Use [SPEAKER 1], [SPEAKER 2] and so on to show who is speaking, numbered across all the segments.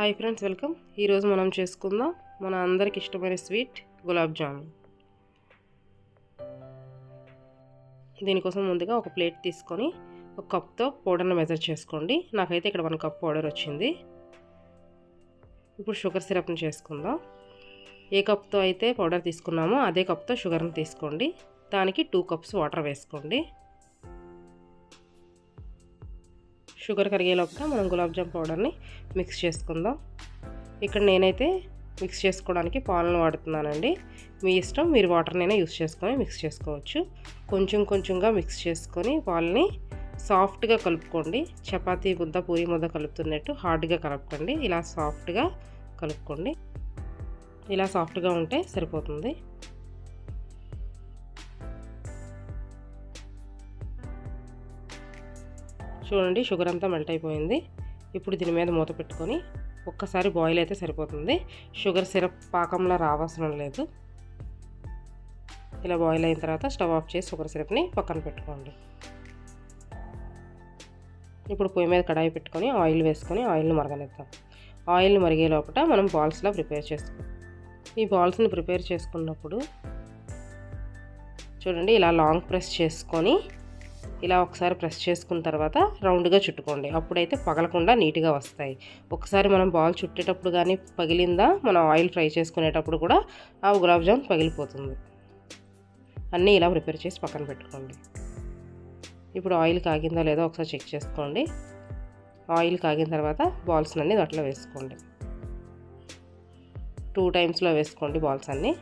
[SPEAKER 1] Hi friends, welcome. ఈరోజు మనం చేసుకుందాం మన అందరికి ఇష్టమైన స్వీట్ గులాబ్ జామున్. దీనికోసం ముందుగా ఒక ప్లేట్ తీసుకొని ఒక కప్తో పౌడర్ని మెజర్ చేసుకోండి. నాకైతే ఇక్కడ 1 కప్ పౌడర్ వచ్చింది. ఇప్పుడు షుగర్ సిరప్ని చేసుకుందాం. ఏ కప్తో అయితే పౌడర్ తీసుకున్నామో అదే కప్తో షుగర్ని తీసుకోండి. దానికి 2 కప్స్ వాటర్ వేసుకోండి. షుగర్ కరిగేలోపల మనం గులాబ్ జామ్ పౌడర్ని మిక్స్ చేసుకుందాం. ఇక్కడ నేనైతే మిక్స్ చేసుకోవడానికి పాలను వాడుతున్నానండి. మీ ఇష్టం, మీరు వాటర్నైనా యూస్ చేసుకొని మిక్స్ చేసుకోవచ్చు. కొంచెం కొంచెంగా మిక్స్ చేసుకొని పాలని సాఫ్ట్గా కలుపుకోండి. చపాతీ ముద్ద, పూరి ముద్ద కలుపుతున్నట్టు హార్డ్గా కలపకండి. ఇలా సాఫ్ట్గా కలుపుకోండి. ఇలా సాఫ్ట్గా ఉంటే సరిపోతుంది. చూడండి, షుగర్ అంతా మెల్ట్ అయిపోయింది. ఇప్పుడు దీని మీద మూత పెట్టుకొని ఒక్కసారి బాయిల్ అయితే సరిపోతుంది. షుగర్ సిరప్ పాకంలా రావాల్సిన లేదు. ఇలా బాయిల్ అయిన తర్వాత స్టవ్ ఆఫ్ చేసి షుగర్ సిరప్ని పక్కన పెట్టుకోండి. ఇప్పుడు పొయ్యి మీద కడాయి పెట్టుకొని ఆయిల్ వేసుకొని ఆయిల్ని మరగనిద్దాం. ఆయిల్ మరిగే లోపల మనం బాల్స్లా ప్రిపేర్ చేసుకోండి. ఈ బాల్స్ని ప్రిపేర్ చేసుకున్నప్పుడు చూడండి, ఇలా లాంగ్ ప్రెస్ చేసుకొని ఇలా ఒకసారి ప్రెస్ చేసుకున్న తర్వాత రౌండ్గా చుట్టుకోండి. అప్పుడైతే పగలకుండా నీట్గా వస్తాయి. ఒకసారి మనం బాల్ చుట్టేటప్పుడు కానీ పగిలిందా, మనం ఆయిల్ ఫ్రై చేసుకునేటప్పుడు కూడా ఆ గులాబ్ జామ్ పగిలిపోతుంది. అన్నీ ఇలా ప్రిపేర్ చేసి పక్కన పెట్టుకోండి. ఇప్పుడు ఆయిల్ కాగిందో లేదో ఒకసారి చెక్ చేసుకోండి. ఆయిల్ కాగిన తర్వాత బాల్స్ అన్నీ దాంట్లో వేసుకోండి. 2 టైమ్స్లో వేసుకోండి బాల్స్ అన్నీ.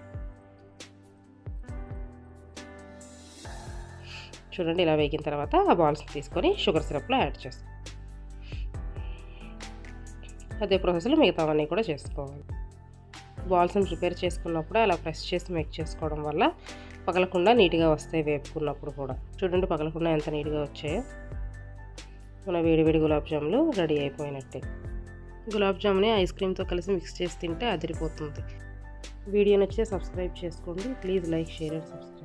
[SPEAKER 1] చూడండి, ఇలా వేగిన తర్వాత ఆ బాల్స్ తీసుకొని షుగర్ సిరప్లో యాడ్ చేసుకోండి. అదే ప్రాసెస్లో మిగతావన్నీ కూడా చేసుకోవాలి. బాల్స్ని ప్రిపేర్ చేసుకున్నప్పుడు అలా ప్రెస్ చేసి మిక్స్ చేసుకోవడం వల్ల పగలకుండా నీట్గా వస్తాయి. వేపుకున్నప్పుడు కూడా చూడండి, పగలకుండా ఎంత నీట్గా వచ్చాయో. మన వేడివేడి గులాబ్ జాములు రెడీ అయిపోయినట్టే. గులాబ్ జాముని ఐస్ క్రీమ్తో కలిసి మిక్స్ చేసి తింటే అదిరిపోతుంది. వీడియో నచ్చితే సబ్స్క్రైబ్ చేసుకోండి. Please like, share and subscribe.